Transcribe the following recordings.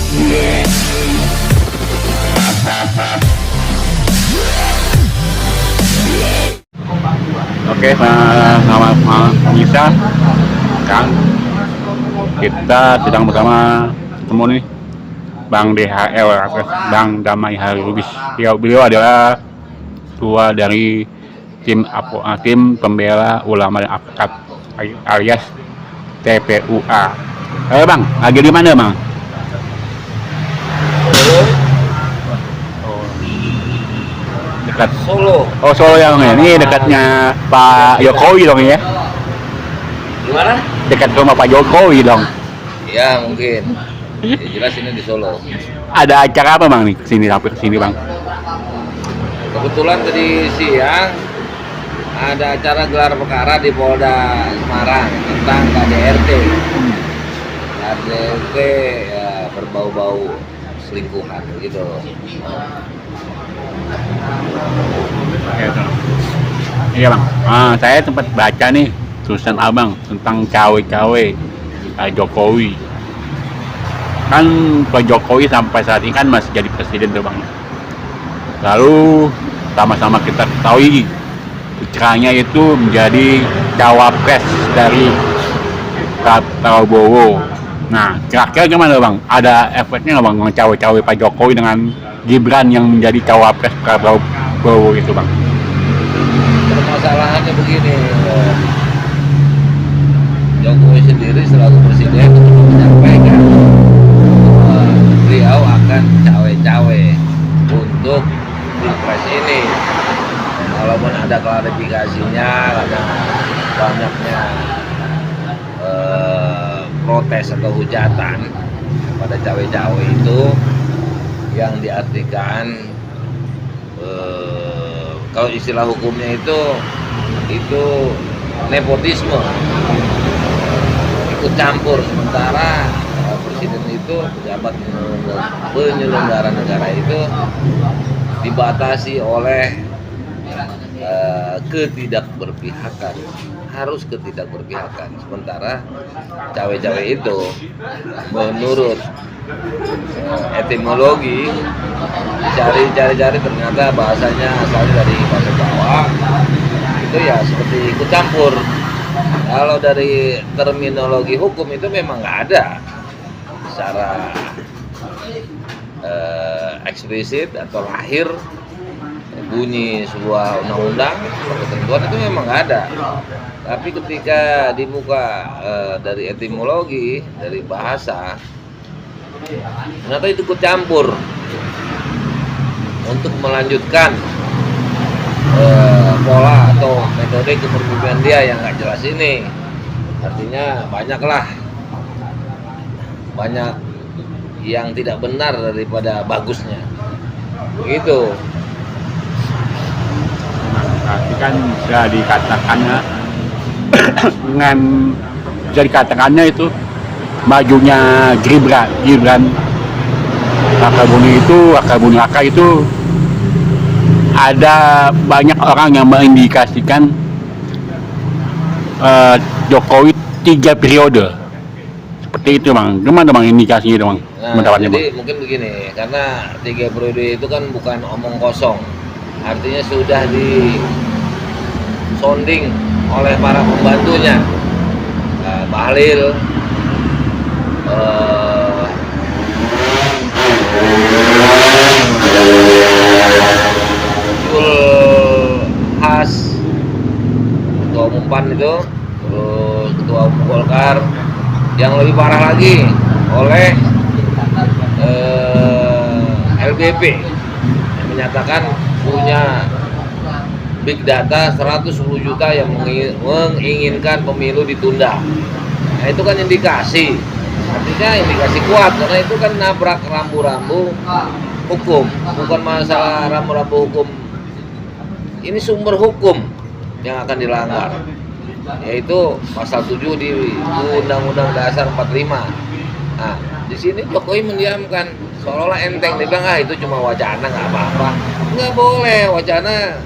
Oke, selamat malam pemirsa. Sekarang kita sedang bersama ketemu nih Bang DHL atau Bang Damai Harubis. Beliau adalah ketua dari tim pembela ulama dan advokat alias TPUA. Bang, lagi di mana bang? Dekat Solo. Oh, Solo ya bang ya. Ini dekatnya Pak Jokowi dong ya? Gimana? Dekat rumah Pak Jokowi dong. Ya mungkin. Ya, jelas ini di Solo. Ada acara apa bang nih kesini sampai kesini bang? Kebetulan tadi siang ada acara gelar perkara di Polda Semarang tentang KDRT. KDRT ya berbau-bau selingkuhan gitu. Iya bang. Saya sempat baca nih tulisan abang tentang cawe-cawe Pak Jokowi. Kan Pak Jokowi sampai saat ini kan masih jadi presiden tuh bang. Lalu sama-sama kita ketahui putranya itu menjadi cawapres dari Pak Prabowo. Nah, kira-kira gimana bang? Ada efeknya nggak bang cawe-cawe Pak Jokowi dengan Gibran yang menjadi cawapres Prabowo itu bang? Permasalahannya begini, Jokowi sendiri selaku presiden menyampaikan beliau akan cawe-cawe untuk pilpres ini. Walaupun ada klarifikasinya karena banyaknya protes atau hujatan pada cawe-cawe itu yang diartikan kalau istilah hukumnya itu nepotisme, ikut campur. Sementara presiden itu pejabat penyelenggara negara itu dibatasi oleh ketidakberpihakan, harus ketidakberpihakan. Sementara cawe-cawe itu menurut etimologi cari-cari ternyata bahasanya asalnya dari bahasa Jawa, itu ya seperti ikut campur. Kalau dari terminologi hukum itu memang nggak ada secara eksplisit atau lahir bunyi sebuah undang-undang atau ketentuan itu memang nggak ada. Tapi ketika dibuka dari etimologi, dari bahasa, ternyata itu ikut campur untuk melanjutkan pola atau metode kepemimpinan dia yang nggak jelas ini. Artinya banyak yang tidak benar daripada bagusnya, begitu. Tapi kan bisa dikatakannya itu majunya Gibran Rakabuni Raka itu ada banyak orang yang mengindikasikan Jokowi 3 periode seperti itu bang. Gimana bang indikasinya itu bang? Nah, jadi mungkin begini, karena 3 periode itu kan bukan omong kosong, artinya sudah disonding oleh para pembantunya, Bahlil, Has, ketua umum PAN itu, terus ketua umum Golkar, yang lebih parah lagi oleh LBP yang menyatakan punya big data 110 juta yang menginginkan pemilu ditunda. Nah itu kan indikasi, artinya indikasi kuat, karena itu kan nabrak rambu-rambu hukum, bukan masalah rambu-rambu hukum, ini sumber hukum yang akan dilanggar, yaitu pasal 7 di Undang-Undang Dasar 45. Nah, di sini Jokowi mendiamkan, seolah-olah enteng, dia bilang itu cuma wacana, nggak apa-apa. Nggak boleh, wacana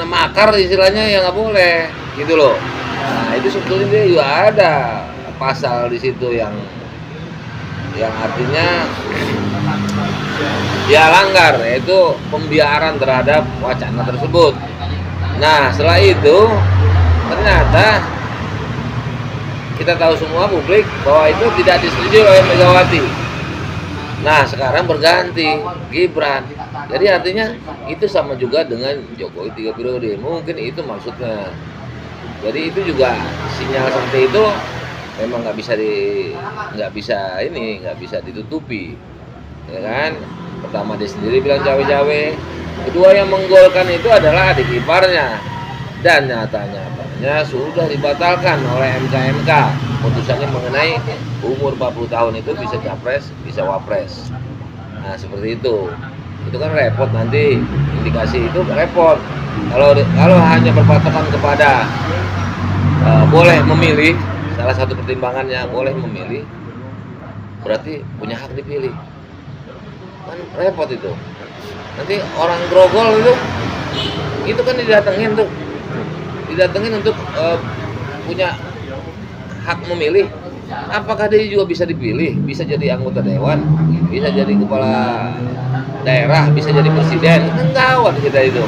makar istilahnya, ya nggak boleh, gitu loh. Nah itu sebetulnya dia juga ada pasal di situ yang yang artinya dia langgar, yaitu pembiaran terhadap wacana tersebut. Nah, setelah itu ternyata kita tahu semua publik bahwa itu tidak disetujui oleh Megawati. Nah, sekarang berganti Gibran. Jadi artinya itu sama juga dengan Jokowi 3 periode. Mungkin itu maksudnya. Jadi itu juga sinyal seperti itu memang nggak bisa ditutupi, ya kan? Pertama dia sendiri bilang cawe-cawe, kedua yang menggolkan itu adalah adik iparnya, dan nyata-nyatanya sudah dibatalkan oleh MK putusannya mengenai umur 40 tahun itu bisa capres, bisa wapres. Nah seperti itu kan repot nanti, indikasi itu repot. Kalau hanya berpatokan kepada boleh memilih, salah satu pertimbangannya boleh memilih, berarti punya hak dipilih, kan repot itu. Nanti orang grogol itu kan didatengin untuk punya hak memilih. Apakah dia juga bisa dipilih, bisa jadi anggota dewan, bisa jadi kepala daerah, bisa jadi presiden? Kan gawat kita itu.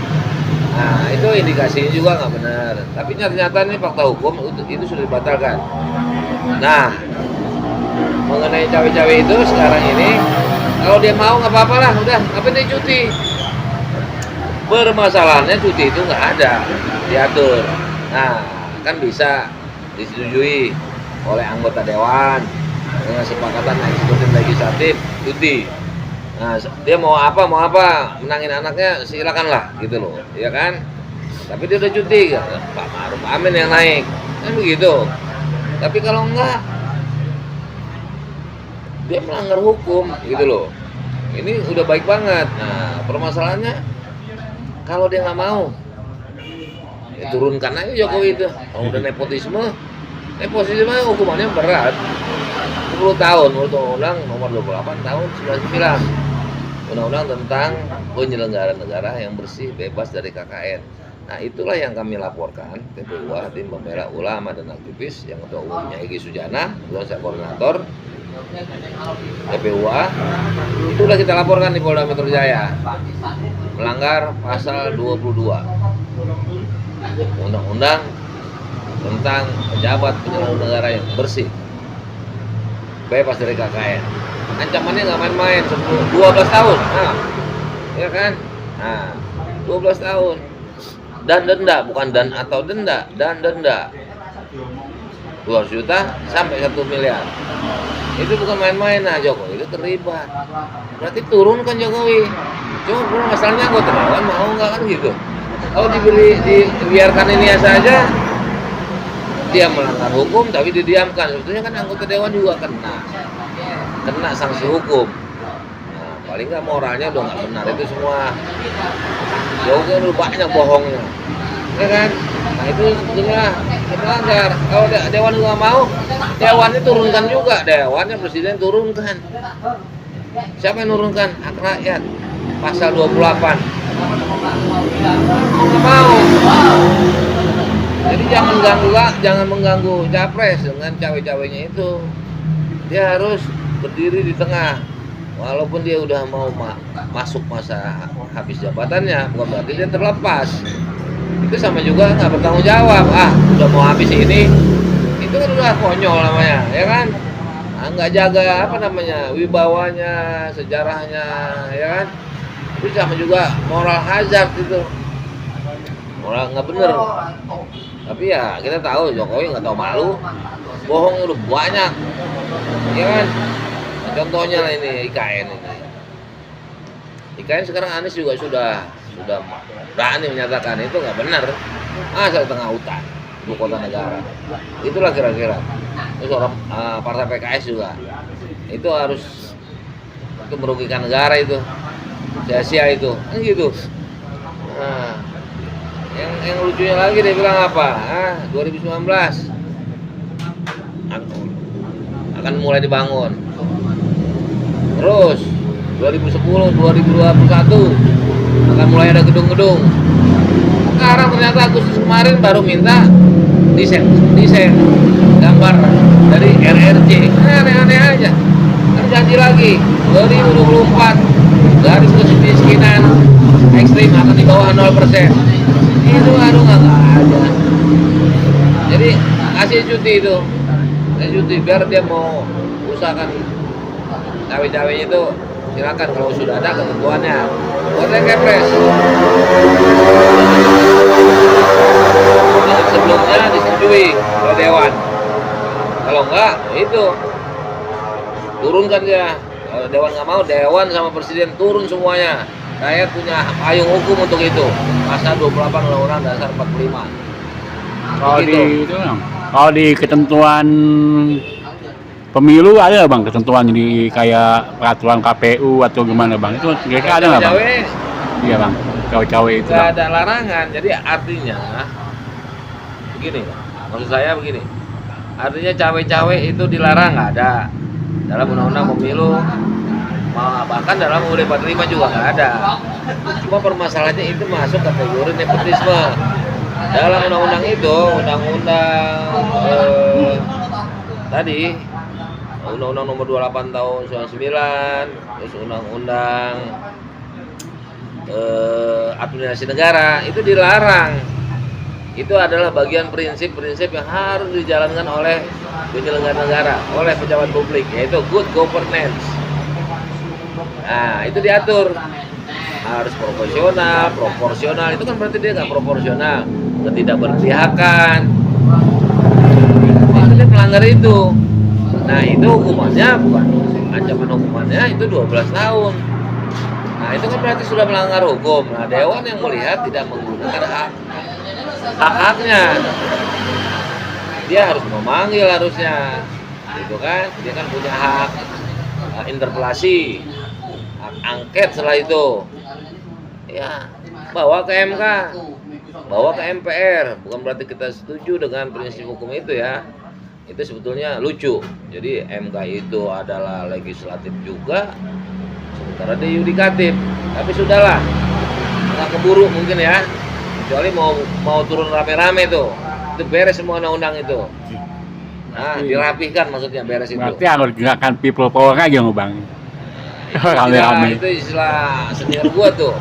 Nah itu indikasinya juga nggak benar. Tapi ternyata ini fakta hukum itu sudah dibatalkan. Nah mengenai cawe-cawe itu sekarang ini, kalau dia mau nggak apa-apa lah, udah ngapain dia cuti. Permasalahannya cuti itu nggak ada diatur. Nah kan bisa disetujui oleh anggota dewan dengan sepakatan eksekutif legislatif cuti. Nah dia mau apa menangin anaknya silakanlah gitu loh, ya kan? Tapi dia udah cuti kan, Pak Ma'ruf Amin yang naik kan begitu. Tapi kalau enggak, dia melanggar hukum gitu loh. Ini udah baik banget. Nah permasalahannya kalau dia nggak mau, ya turunkan aja Jokowi itu. Kalau udah nepotisme hukumannya berat, 10 tahun menurut Undang-Undang nomor 28 tahun 99, Undang-Undang tentang penyelenggaraan negara yang bersih bebas dari KKN. Nah itulah yang kami laporkan TPUA, Tim Pembela Ulama dan Aktivis, yang ketua umumnya Egy Sujana, kebetulan saya koordinator TPUA. Itulah kita laporkan di Polda Metro Jaya, melanggar pasal 22 Undang-Undang tentang pejabat penyelenggara negara yang bersih bebas dari KKN. Ancamannya nggak main-main, 12 tahun. Nah, ya kan? Nah, 12 tahun. Dan denda, bukan dan atau denda, dan denda 200 juta sampai 1 miliar. Itu bukan main-main. Nah, Jokowi itu terlibat. Berarti turunkan Jokowi. Cuma masalahnya anggota dewan mau nggak kan gitu. Kalau dibiarkan ini saja, dia melanggar hukum tapi didiamkan. Sebetulnya kan anggota dewan juga kena sanksi hukum. Nah, paling nggak moralnya udah nggak benar itu semua. Jokowi udah banyak bohongnya, ya kan? Nah itu sebetulnya melanggar. Kalau dewan nggak mau, dewannya turunkan juga. Dewannya presiden turunkan. Siapa yang turunkan? Hak rakyat. Pasal 28. Nggak mau. Jadi jangan mengganggu capres dengan cawe-cawenya itu. Dia harus berdiri di tengah. Walaupun dia udah mau masuk masa habis jabatannya, bukan berarti dia terlepas. Itu sama juga nggak bertanggung jawab. Udah mau habis ini, itu kan udah konyol namanya, ya kan? Nggak jaga wibawanya, sejarahnya, ya kan? Itu sama juga moral hazard itu. Moral nggak bener. Tapi ya kita tahu Jokowi nggak tahu malu, bohong udah banyak, ya kan? Nah, contohnya lah ini IKN ini. IKN sekarang Anies juga sudah berani menyatakan itu nggak benar. Asal tengah hutan, ibu kota negara. Itulah kira-kira. Terus orang partai PKS juga, itu harus itu merugikan negara itu, sia-sia itu, kan gitu. Nah, yang lucunya lagi dia bilang apa? 2019 akan mulai dibangun. Terus 2010, 2021 akan mulai ada gedung-gedung. Sekarang ternyata Agustus kemarin baru minta desain gambar dari RRJ. Aneh-aneh aja. Kan janji lagi 2024 garis kemiskinan ekstrim akan di bawah 0%. Itu aduh nggak ada. Jadi kasih cuti itu, kasih cuti biar dia mau usahakan cawe-cawenya itu, silakan kalau sudah ada ketentuannya. Buatnya kepres. Dengan sebelumnya disetujui oleh dewan. Kalau enggak, itu turunkan dia. Kalau dewan nggak mau, dewan sama presiden turun semuanya. Saya punya payung hukum untuk itu. Pasal 28 Undang-Undang Dasar 45. Kalau Begitu. di itu, Bang. Kalau di ketentuan pemilu ada Bang ketentuan jadi kayak peraturan KPU atau gimana Bang? Itu kira-kira ada nggak Bang? Cawe-cawe Iya Bang, cawe-cawe itu nggak Bang. ada larangan. Jadi artinya begini, maksud saya begini. Artinya cawe-cawe itu dilarang, nggak ada dalam undang-undang pemilu, bahkan dalam UUD 45 juga nggak ada. Cuma permasalahannya itu masuk kategori nepotisme. Dalam undang-undang itu, undang-undang tadi, undang-undang nomor 28 tahun 99, terus undang-undang administrasi negara itu dilarang. Itu adalah bagian prinsip-prinsip yang harus dijalankan oleh penyelenggara negara, oleh pejabat publik, yaitu good governance. Nah, itu diatur harus proporsional. Itu kan berarti dia nggak proporsional, ketidakberpihakan. Itu dia melanggar itu. Nah, itu hukumannya bukan ancaman hukumannya itu 12 tahun. Nah, itu kan berarti sudah melanggar hukum. Nah, dewan yang melihat tidak menggunakan hak-haknya. Dia harus memanggil harusnya. Gitu kan? Dia kan punya hak interpelasi, hak angket setelah itu. Ya, bawa ke MK, bawa ke MPR. Bukan berarti kita setuju dengan prinsip hukum itu ya. Itu sebetulnya lucu. Jadi MK itu adalah legislatif juga, sementara dia yudikatif. Tapi sudahlah, nggak keburu mungkin ya. Kecuali mau turun rame-rame tuh, itu beres semua undang-undang itu. Nah, dirapihkan maksudnya beres itu. Berarti harus gerakan people power aja Bang. Rame-rame. Itu istilah senior gua tuh.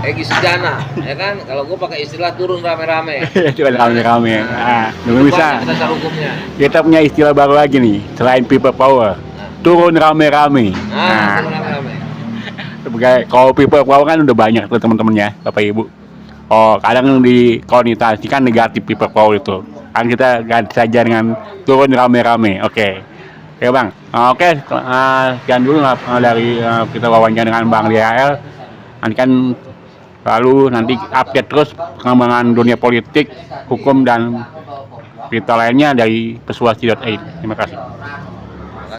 Egi Sujana, ya kan? Kalau gua pakai istilah turun rame-rame. Itu ada rame-rame. Nah, bisa. Dasar hukumnya. Kita punya istilah baru lagi nih, selain people power. Turun rame-rame. Nah, turun rame-rame. Kalau people power kan udah banyak tuh teman-temannya, Bapak Ibu. Oh, kadang di konotasi kan negatif people power itu. Kan kita ganti saja dengan turun rame-rame. Oke. Oke Bang. Oke, sekian dulu dari kita wawancara dengan Bang DHL. Nanti kan lalu nanti update terus perkembangan dunia politik, hukum dan berita lainnya dari persuasi.ai. Terima kasih.